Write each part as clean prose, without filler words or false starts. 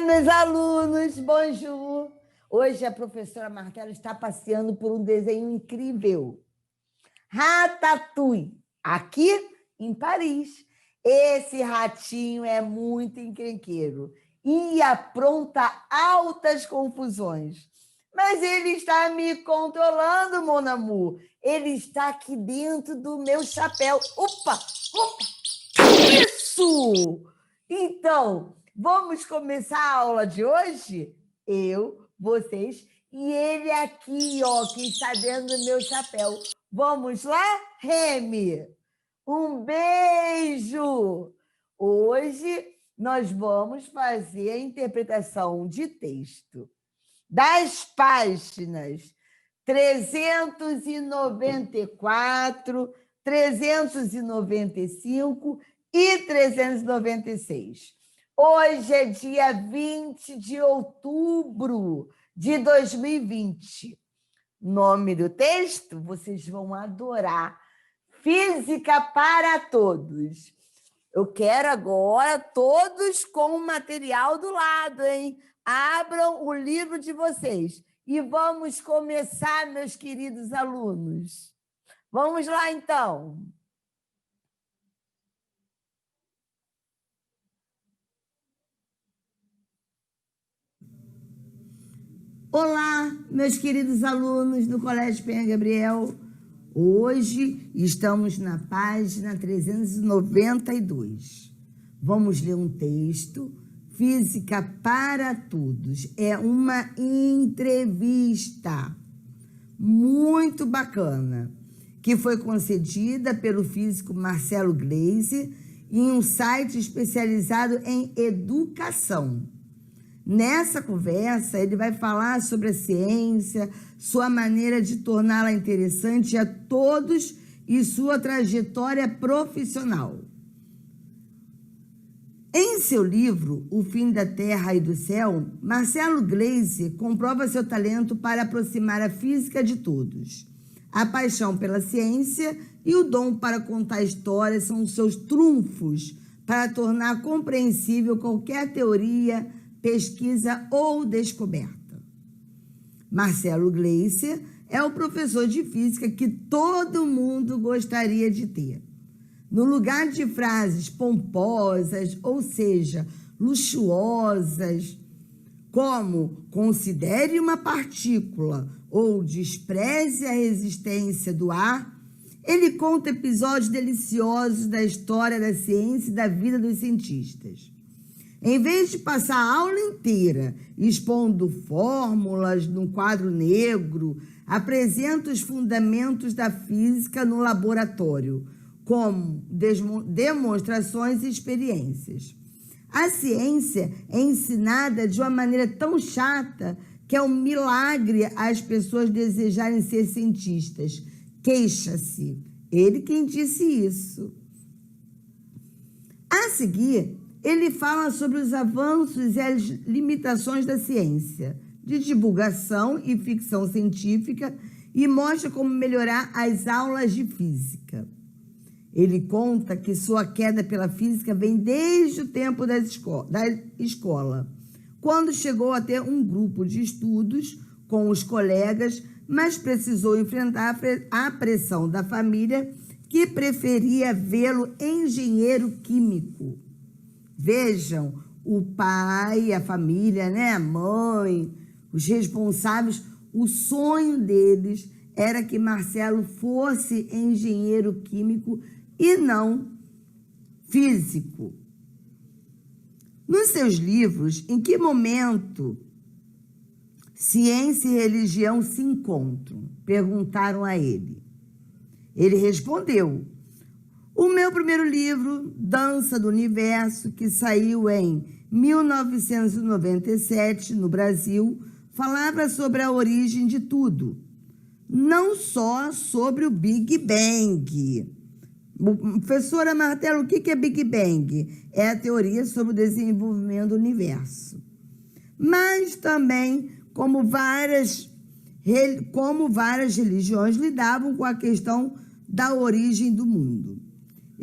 meus alunos, bonjour! Hoje a professora Martela está passeando por um desenho incrível. Ratatouille, aqui em Paris. Esse ratinho é muito encrenqueiro e apronta altas confusões. Mas ele está me controlando, mon amour. Ele está aqui dentro do meu chapéu. Opa! Isso! Então, vamos começar a aula de hoje? Eu, vocês e ele aqui, ó, que está dentro do meu chapéu. Vamos lá, Remy? Um beijo! Hoje nós vamos fazer a interpretação de texto das páginas 394, 395 e 396. Hoje é dia 20 de outubro de 2020. Nome do texto, vocês vão adorar. Física para todos. Eu quero agora todos com o material do lado, hein? Abram o livro de vocês e vamos começar, meus queridos alunos. Vamos lá, então. Olá, meus queridos alunos do Colégio Penha Gabriel. Hoje estamos na página 392. Vamos ler um texto, Física para Todos. É uma entrevista muito bacana, que foi concedida pelo físico Marcelo Gleisi em um site especializado em educação. Nessa conversa, ele vai falar sobre a ciência, sua maneira de torná-la interessante a todos e sua trajetória profissional. Em seu livro, O Fim da Terra e do Céu, Marcelo Gleisi comprova seu talento para aproximar a física de todos. A paixão pela ciência e o dom para contar histórias são os seus trunfos para tornar compreensível qualquer teoria, pesquisa ou descoberta. Marcelo Gleisi é o professor de física que todo mundo gostaria de ter. No lugar de frases pomposas, ou seja, luxuosas, como considere uma partícula ou despreze a resistência do ar, ele conta episódios deliciosos da história da ciência e da vida dos cientistas. Em vez de passar a aula inteira expondo fórmulas num quadro negro, apresenta os fundamentos da física no laboratório, como demonstrações e experiências. A ciência é ensinada de uma maneira tão chata que é um milagre as pessoas desejarem ser cientistas. Queixa-se. Ele quem disse isso. A seguir, ele fala sobre os avanços e as limitações da ciência, de divulgação e ficção científica, e mostra como melhorar as aulas de física. Ele conta que sua queda pela física vem desde o tempo da escola, quando chegou a ter um grupo de estudos com os colegas, mas precisou enfrentar a pressão da família, que preferia vê-lo engenheiro químico. Vejam, o pai, a família, né? A mãe, os responsáveis, o sonho deles era que Marcelo fosse engenheiro químico e não físico. Nos seus livros, em que momento ciência e religião se encontram? Perguntaram a ele. Ele respondeu: o meu primeiro livro, Dança do Universo, que saiu em 1997 no Brasil, falava sobre a origem de tudo, não só sobre o Big Bang. Professora Martelo, o que é Big Bang? É a teoria sobre o desenvolvimento do universo. Mas também como várias religiões lidavam com a questão da origem do mundo.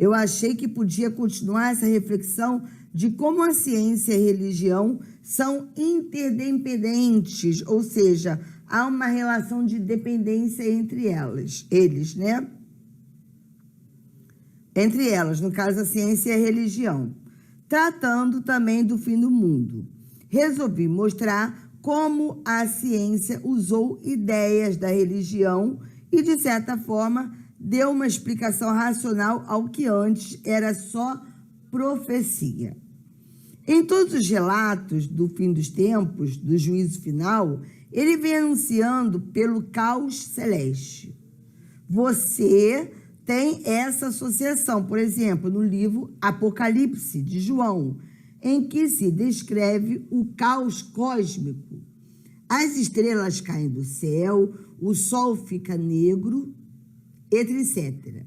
Eu achei que podia continuar essa reflexão de como a ciência e a religião são interdependentes, ou seja, há uma relação de dependência entre eles, né? Entre elas, no caso, a ciência e a religião, tratando também do fim do mundo. Resolvi mostrar como a ciência usou ideias da religião e, de certa forma, deu uma explicação racional ao que antes era só profecia. Em todos os relatos do fim dos tempos, do juízo final, ele vem anunciando pelo caos celeste. Você tem essa associação, por exemplo, no livro Apocalipse, de João, em que se descreve o caos cósmico. As estrelas caem do céu, o sol fica negro, etc.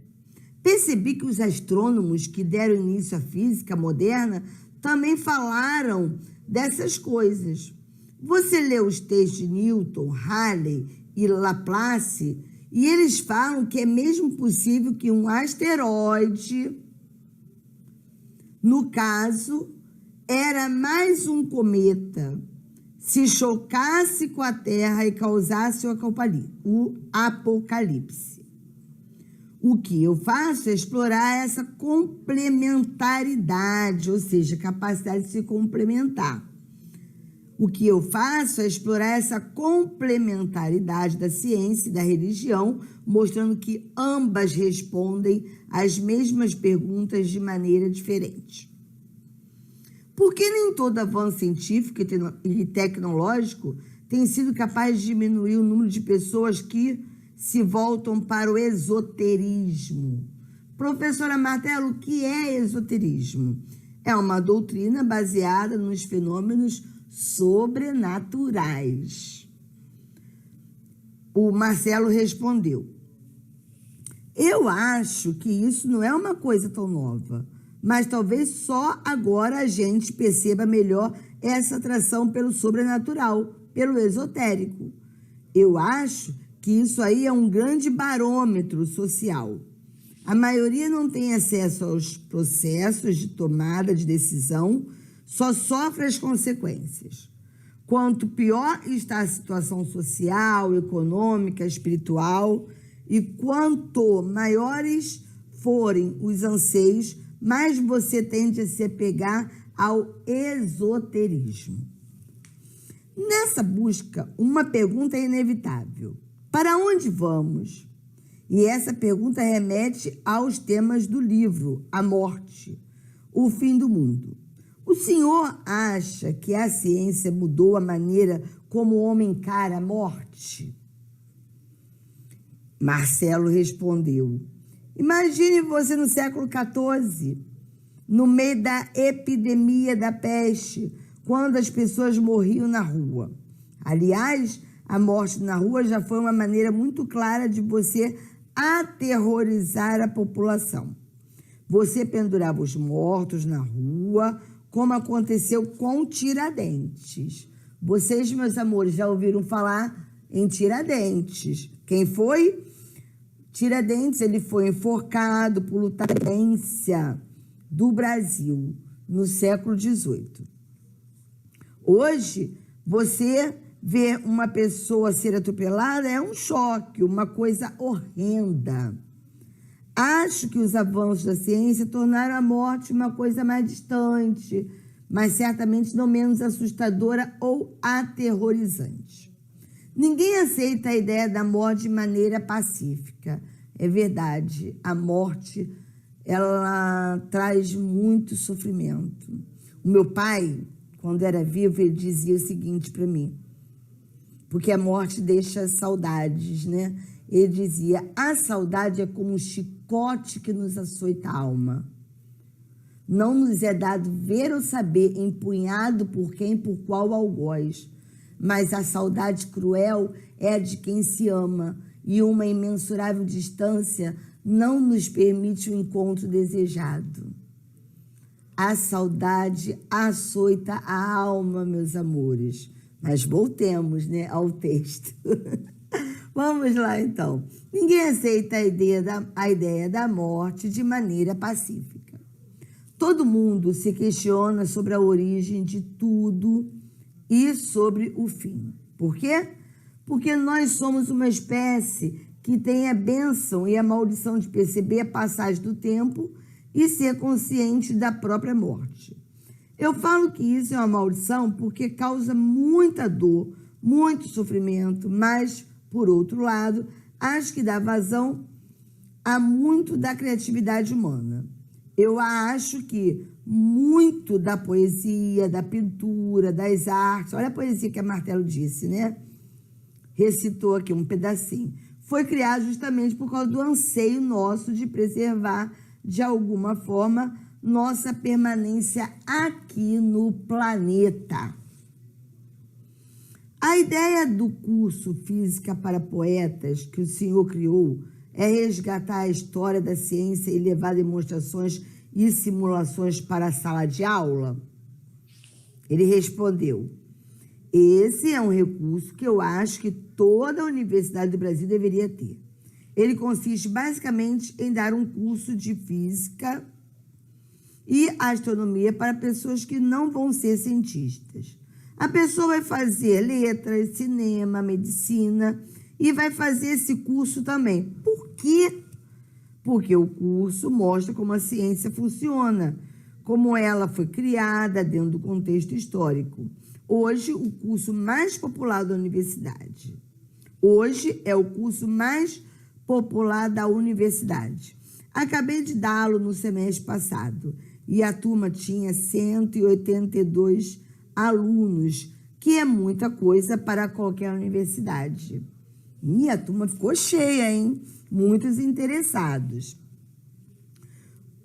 Percebi que os astrônomos que deram início à física moderna também falaram dessas coisas. Você lê os textos de Newton, Halley e Laplace, e eles falam que é mesmo possível que um asteroide, no caso, era mais um cometa, se chocasse com a Terra e causasse o apocalipse. O que eu faço é explorar essa complementaridade, ou seja, capacidade de se complementar. O que eu faço é explorar essa complementaridade da ciência e da religião, mostrando que ambas respondem às mesmas perguntas de maneira diferente. Por que nem todo avanço científico e tecnológico tem sido capaz de diminuir o número de pessoas que se voltam para o esoterismo? Professora Martelo, o que é esoterismo? É uma doutrina baseada nos fenômenos sobrenaturais. O Marcelo respondeu: eu acho que isso não é uma coisa tão nova, mas talvez só agora a gente perceba melhor essa atração pelo sobrenatural, pelo esotérico. Eu acho que isso aí é um grande barômetro social. A maioria não tem acesso aos processos de tomada de decisão, só sofre as consequências. Quanto pior está a situação social, econômica, espiritual, e quanto maiores forem os anseios, mais você tende a se apegar ao esoterismo. Nessa busca, uma pergunta é inevitável: para onde vamos? E essa pergunta remete aos temas do livro, a morte, o fim do mundo. O senhor acha que a ciência mudou a maneira como o homem encara a morte? Marcelo respondeu: imagine você no século XIV, no meio da epidemia da peste, quando as pessoas morriam na rua. Aliás, a morte na rua já foi uma maneira muito clara de você aterrorizar a população. Você pendurava os mortos na rua, como aconteceu com Tiradentes. Vocês, meus amores, já ouviram falar em Tiradentes. Quem foi? Tiradentes, ele foi enforcado por lutarência do Brasil no século XVIII. Hoje, você vê uma pessoa ser atropelada é um choque, uma coisa horrenda. Acho que os avanços da ciência tornaram a morte uma coisa mais distante, mas certamente não menos assustadora ou aterrorizante. Ninguém aceita a ideia da morte de maneira pacífica. É verdade, a morte, ela traz muito sofrimento. O meu pai, quando era vivo, ele dizia o seguinte para mim, porque a morte deixa saudades, né? Ele dizia: a saudade é como um chicote que nos açoita a alma. Não nos é dado ver ou saber empunhado por quem, por qual algoz. Mas a saudade cruel é a de quem se ama, e uma imensurável distância não nos permite o encontro desejado. A saudade açoita a alma, meus amores. Mas voltemos, né, ao texto. Vamos lá, então. Ninguém aceita a ideia da morte de maneira pacífica. Todo mundo se questiona sobre a origem de tudo e sobre o fim. Por quê? Porque nós somos uma espécie que tem a bênção e a maldição de perceber a passagem do tempo e ser consciente da própria morte. Eu falo que isso é uma maldição porque causa muita dor, muito sofrimento, mas, por outro lado, acho que dá vazão a muito da criatividade humana. Eu acho que muito da poesia, da pintura, das artes, olha a poesia que a Martelo disse, né? Recitou aqui um pedacinho. Foi criado justamente por causa do anseio nosso de preservar, de alguma forma, nossa permanência aqui no planeta. A ideia do curso Física para Poetas que o senhor criou é resgatar a história da ciência e levar demonstrações e simulações para a sala de aula? Ele respondeu: esse é um recurso que eu acho que toda a Universidade do Brasil deveria ter. Ele consiste basicamente em dar um curso de física e astronomia para pessoas que não vão ser cientistas. A pessoa vai fazer letras, cinema, medicina e vai fazer esse curso também. Por quê? Porque o curso mostra como a ciência funciona, como ela foi criada dentro do contexto histórico. Hoje, o curso mais popular da universidade. Hoje é o curso mais popular da universidade. Acabei de dá-lo no semestre passado e a turma tinha 182 alunos, que é muita coisa para qualquer universidade. E a turma ficou cheia, hein? Muitos interessados.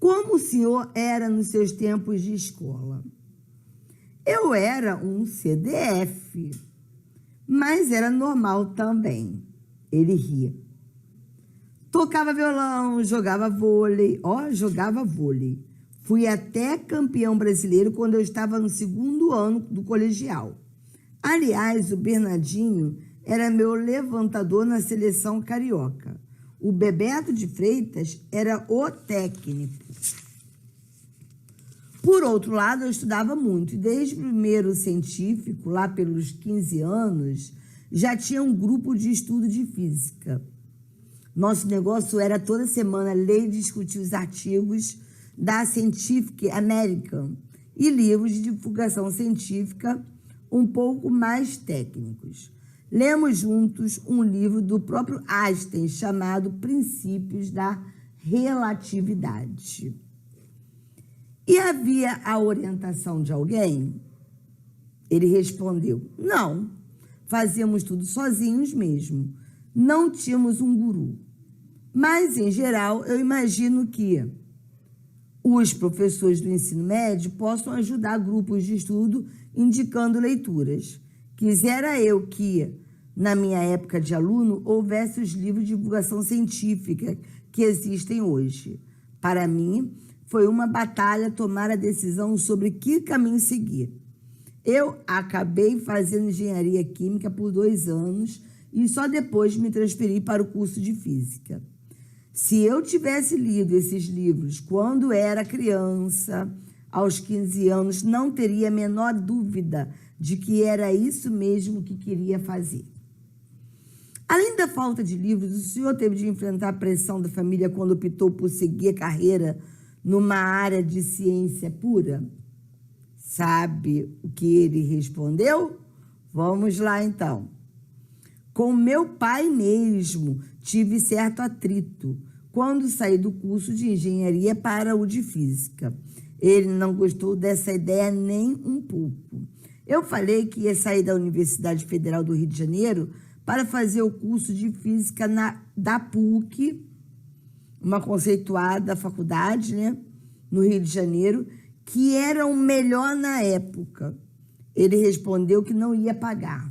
Como o senhor era nos seus tempos de escola? Eu era um CDF, mas era normal também. Ele ria. Tocava violão, jogava vôlei. Jogava vôlei. Fui até campeão brasileiro quando eu estava no 2º ano do colegial. Aliás, o Bernardinho era meu levantador na seleção carioca. O Bebeto de Freitas era o técnico. Por outro lado, eu estudava muito. Desde o primeiro científico, lá pelos 15 anos, já tinha um grupo de estudo de física. Nosso negócio era toda semana ler e discutir os artigos da Scientific American e livros de divulgação científica um pouco mais técnicos. Lemos juntos um livro do próprio Einstein chamado Princípios da Relatividade. E havia a orientação de alguém? Ele respondeu: não, fazíamos tudo sozinhos mesmo. Não tínhamos um guru. Mas, em geral, eu imagino que os professores do ensino médio possam ajudar grupos de estudo indicando leituras. Quisera eu que, na minha época de aluno, houvesse os livros de divulgação científica que existem hoje. Para mim, foi uma batalha tomar a decisão sobre que caminho seguir. Eu acabei fazendo engenharia química por 2 anos e só depois me transferi para o curso de física. Se eu tivesse lido esses livros quando era criança, aos 15 anos, não teria a menor dúvida de que era isso mesmo que queria fazer. Além da falta de livros, o senhor teve de enfrentar a pressão da família quando optou por seguir a carreira numa área de ciência pura? Sabe o que ele respondeu? Vamos lá, então. Com meu pai mesmo, tive certo atrito quando saí do curso de engenharia para o de física. Ele não gostou dessa ideia nem um pouco. Eu falei que ia sair da Universidade Federal do Rio de Janeiro para fazer o curso de física da PUC, uma conceituada faculdade, né, no Rio de Janeiro, que era o melhor na época. Ele respondeu que não ia pagar.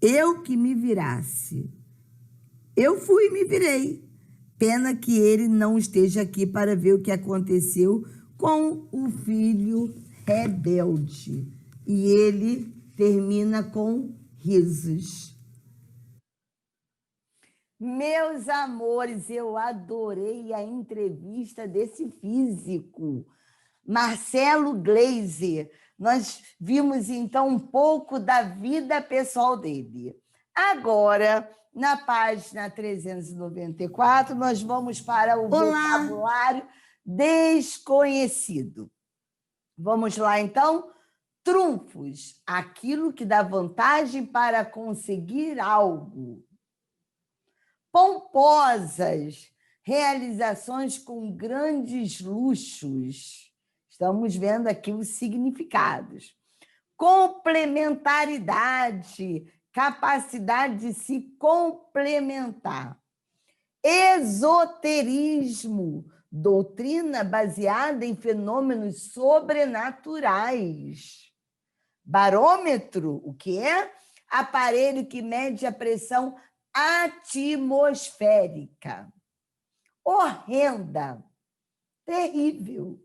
Eu que me virasse. Eu fui e me virei. Pena que ele não esteja aqui para ver o que aconteceu com o filho rebelde. E ele termina com risos. Meus amores, eu adorei a entrevista desse físico, Marcelo Gleiser. Nós vimos, então, um pouco da vida pessoal dele. Agora, na página 394, nós vamos para o vocabulário desconhecido. Vamos lá, então? Trunfos, aquilo que dá vantagem para conseguir algo. Pomposas, realizações com grandes luxos. Estamos vendo aqui os significados. Complementaridade, capacidade de se complementar. Esoterismo, doutrina baseada em fenômenos sobrenaturais. Barômetro, o que é? Aparelho que mede a pressão atmosférica. Horrenda, terrível.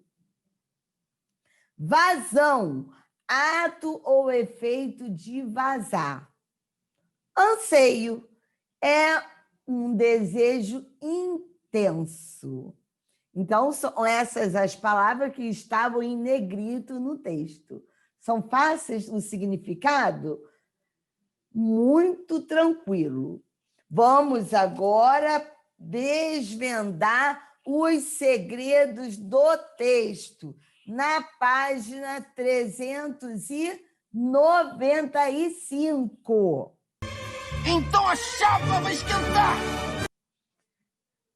Vazão, ato ou efeito de vazar. Anseio é um desejo intenso. Então, são essas as palavras que estavam em negrito no texto. São fáceis no significado? Muito tranquilo. Vamos agora desvendar os segredos do texto na página 395. Então a chapa vai esquentar!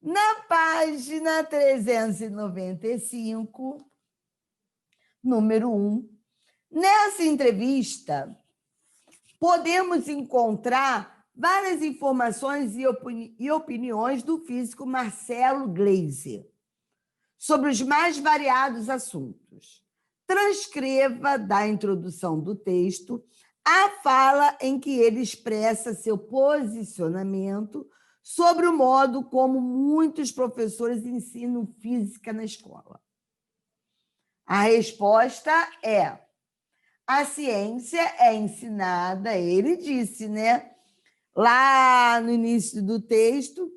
Na página 395, número 1, nessa entrevista, podemos encontrar várias informações e opiniões do físico Marcelo Gleiser sobre os mais variados assuntos. Transcreva da introdução do texto a fala em que ele expressa seu posicionamento sobre o modo como muitos professores ensinam física na escola. A resposta é: a ciência é ensinada, ele disse, né? Lá no início do texto,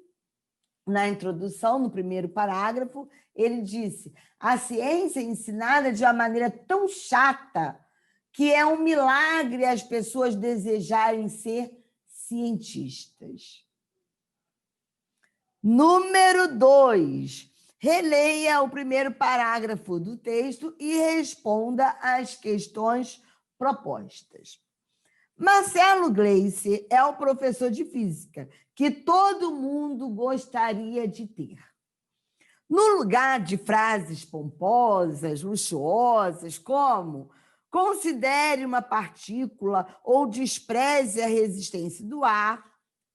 na introdução, no primeiro parágrafo, ele disse: a ciência é ensinada de uma maneira tão chata que é um milagre as pessoas desejarem ser cientistas. Número 2. Releia o primeiro parágrafo do texto e responda às questões propostas. Marcelo Gleiser é o professor de física que todo mundo gostaria de ter. No lugar de frases pomposas, luxuosas, como considere uma partícula ou despreze a resistência do ar,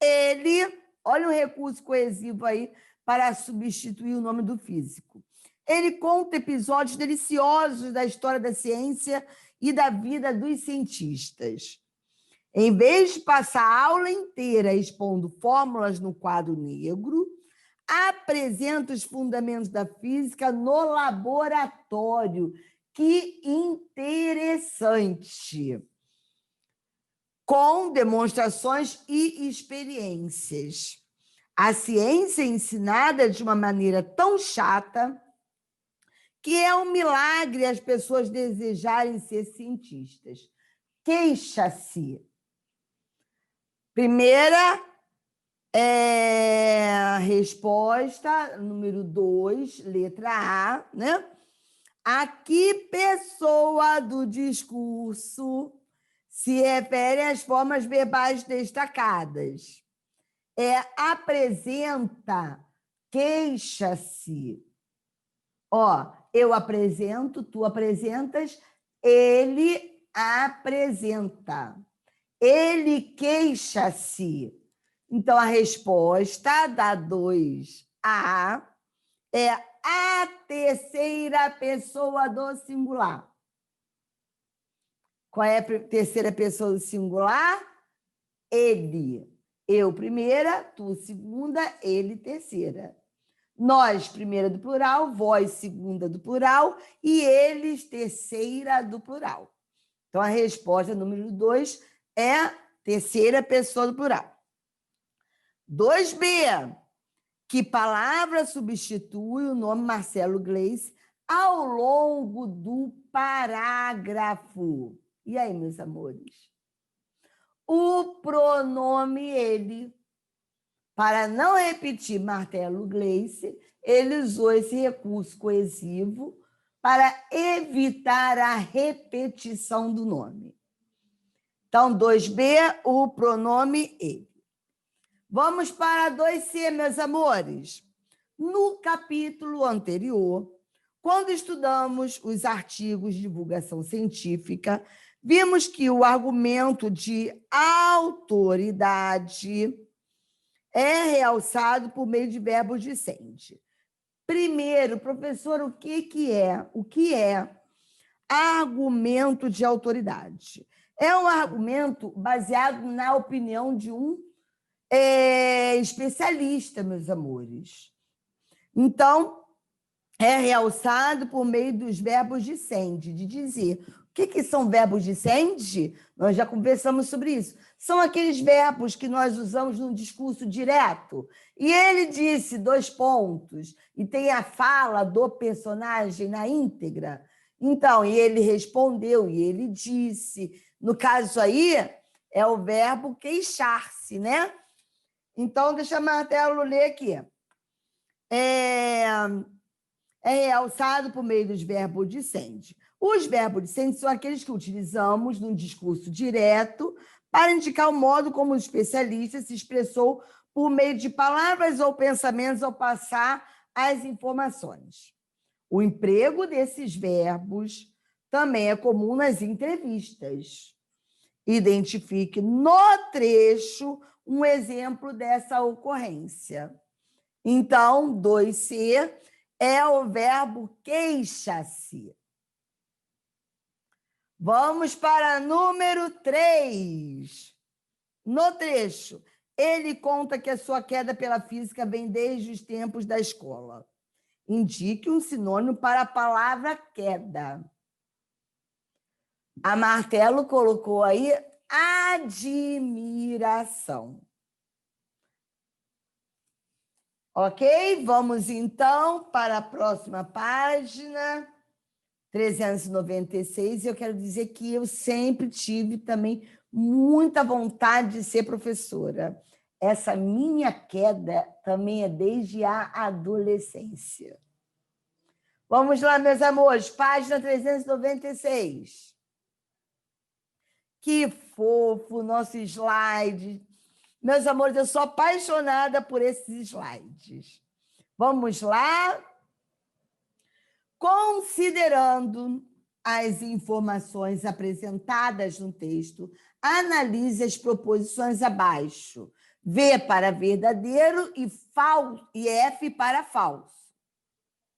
ele, olha um recurso coesivo aí para substituir o nome do físico. Ele conta episódios deliciosos da história da ciência e da vida dos cientistas. Em vez de passar a aula inteira expondo fórmulas no quadro negro, apresenta os fundamentos da física no laboratório. Que interessante! Com demonstrações e experiências. A ciência é ensinada de uma maneira tão chata que é um milagre as pessoas desejarem ser cientistas. Queixa-se. Primeira resposta, número 2, letra A, né? A que pessoa do discurso se refere às formas verbais destacadas? Apresenta, queixa-se. Eu apresento, tu apresentas, ele apresenta. Ele queixa-se. Então, a resposta da 2A é a terceira pessoa do singular. Qual é a terceira pessoa do singular? Ele. Eu, primeira, tu, segunda, ele, terceira. Nós, primeira do plural, vós, segunda do plural, e eles, terceira do plural. Então, a resposta número 2 é terceira pessoa do plural. 2B. Que palavra substitui o nome Marcelo Gleice ao longo do parágrafo? E aí, meus amores? O pronome ele. Para não repetir Marcelo Gleice, ele usou esse recurso coesivo para evitar a repetição do nome. Então, 2B, o pronome ele. Vamos para 2C, meus amores. No capítulo anterior, quando estudamos os artigos de divulgação científica, vimos que o argumento de autoridade é realçado por meio de verbos dicente. Primeiro, professor, o que é argumento de autoridade? É um argumento baseado na opinião de um especialista, meus amores. Então, é realçado por meio dos verbos dicente, de dizer. O que são verbos dicente? Nós já conversamos sobre isso. São aqueles verbos que nós usamos num discurso direto. E ele disse 2 pontos, e tem a fala do personagem na íntegra. Então, e ele respondeu, e ele disse. No caso aí, é o verbo queixar-se, né? Então, deixa o Marcelo ler aqui. É realçado por meio dos verbos dicente. Os verbos dicentes são aqueles que utilizamos num discurso direto para indicar o modo como o especialista se expressou por meio de palavras ou pensamentos ao passar as informações. O emprego desses verbos também é comum nas entrevistas. Identifique no trecho um exemplo dessa ocorrência. Então, 2C é o verbo queixa-se. Vamos para número 3. No trecho, ele conta que a sua queda pela física vem desde os tempos da escola. Indique um sinônimo para a palavra queda. A Martelo colocou aí admiração. Ok? Vamos, então, para a próxima página, 396. Eu quero dizer que eu sempre tive também muita vontade de ser professora. Essa minha queda também é desde a adolescência. Vamos lá, meus amores, página 396. Que fofo nosso slide. Meus amores, eu sou apaixonada por esses slides. Vamos lá? Considerando as informações apresentadas no texto, analise as proposições abaixo. V para verdadeiro e F para falso.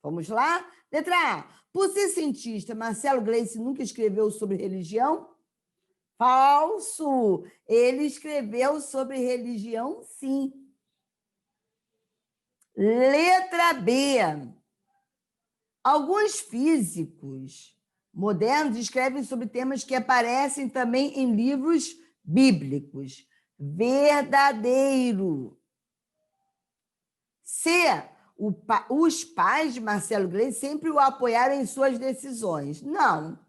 Vamos lá? Letra A. Por ser cientista, Marcelo Gleice nunca escreveu sobre religião? Falso! Ele escreveu sobre religião, sim. Letra B. Alguns físicos modernos escrevem sobre temas que aparecem também em livros bíblicos. Verdadeiro. C. Os pais de Marcelo Gleice sempre o apoiaram em suas decisões. Não.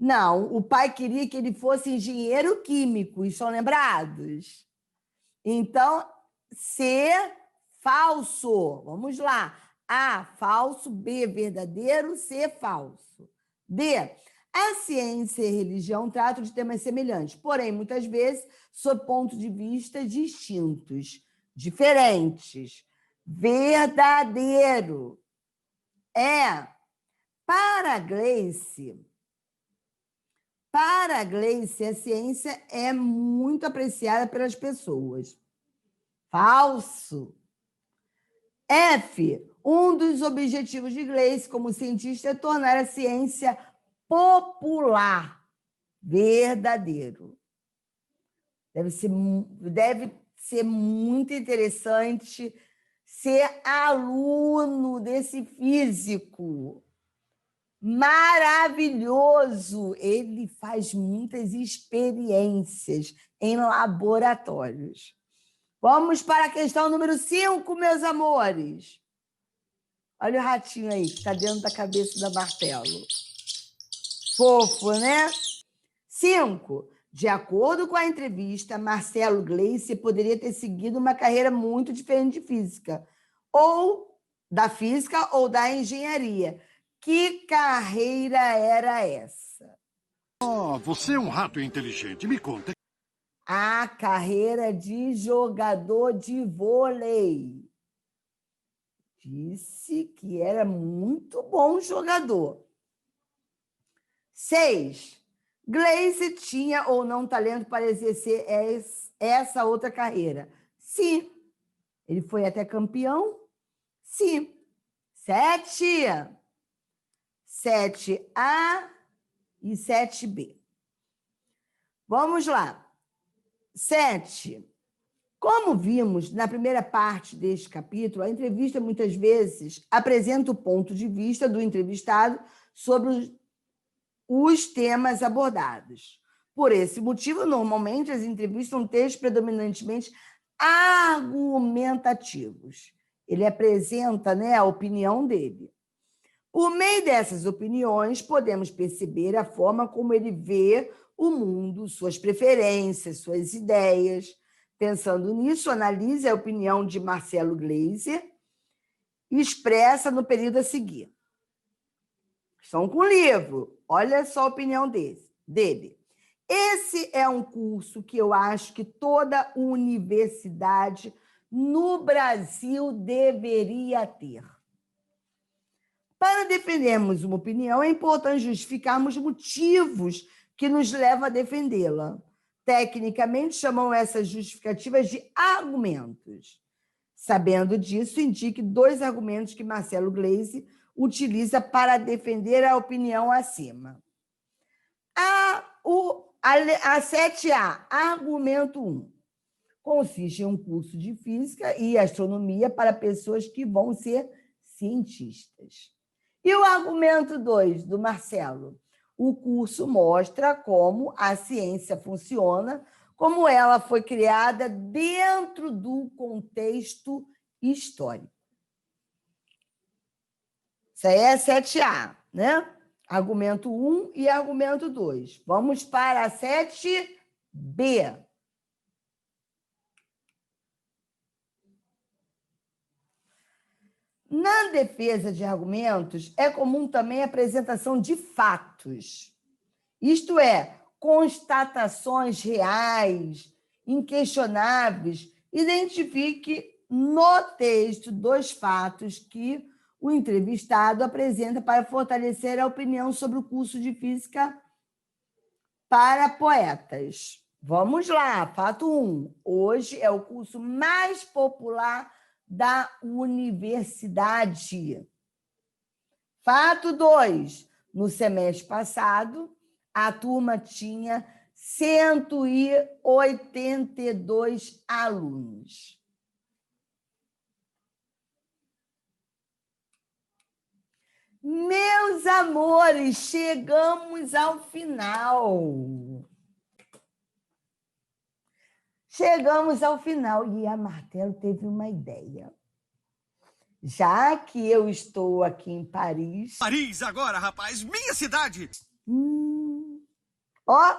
Não, o pai queria que ele fosse engenheiro químico, estão lembrados? Então, C, falso. Vamos lá. A, falso. B, verdadeiro. C, falso. D, a ciência e a religião tratam de temas semelhantes, porém, muitas vezes, sob pontos de vista distintos, diferentes. Verdadeiro. Para Gleice, a ciência é muito apreciada pelas pessoas. Falso. F. Um dos objetivos de Gleice como cientista é tornar a ciência popular. Verdadeiro. Deve ser muito interessante ser aluno desse físico. Maravilhoso! Ele faz muitas experiências em laboratórios. Vamos para a questão número 5, meus amores. Olha o ratinho aí, que está dentro da cabeça da Martelo. Fofo, né? 5. De acordo com a entrevista, Marcelo Gleice poderia ter seguido uma carreira muito diferente de física, ou da física ou da engenharia. Que carreira era essa? Você é um rato inteligente. Me conta. A carreira de jogador de vôlei. Disse que era muito bom jogador. 6. Gleice tinha ou não talento para exercer essa outra carreira? Sim. Ele foi até campeão? Sim. 7. 7A e 7B. Vamos lá. 7. Como vimos na primeira parte deste capítulo, a entrevista muitas vezes apresenta o ponto de vista do entrevistado sobre os temas abordados. Por esse motivo, normalmente, as entrevistas são textos predominantemente argumentativos. Ele apresenta, né, a opinião dele. Por meio dessas opiniões, podemos perceber a forma como ele vê o mundo, suas preferências, suas ideias. Pensando nisso, analise a opinião de Marcelo Gleiser expressa no período a seguir. Estão com o livro. Olha só a opinião dele. Esse é um curso que eu acho que toda universidade no Brasil deveria ter. Para defendermos uma opinião, é importante justificarmos motivos que nos levam a defendê-la. Tecnicamente, chamam essas justificativas de argumentos. Sabendo disso, indique 2 argumentos que Marcelo Gleiser utiliza para defender a opinião acima. A 7A, argumento 1. Consiste em um curso de física e astronomia para pessoas que vão ser cientistas. E o argumento 2, do Marcelo? O curso mostra como a ciência funciona, como ela foi criada dentro do contexto histórico. Isso aí é 7A, né? Argumento 1 e argumento 2. Vamos para a 7B. Na defesa de argumentos, é comum também a apresentação de fatos. Isto é, constatações reais, inquestionáveis. Identifique no texto 2 fatos que o entrevistado apresenta para fortalecer a opinião sobre o curso de física para poetas. Vamos lá, fato 1. Hoje é o curso mais popular da universidade. Fato 2. No semestre passado, a turma tinha 182 alunos. Meus amores, chegamos ao final. Chegamos ao final e a Martelo teve uma ideia. Já que eu estou aqui em Paris... Paris agora, rapaz! Minha cidade! Ó,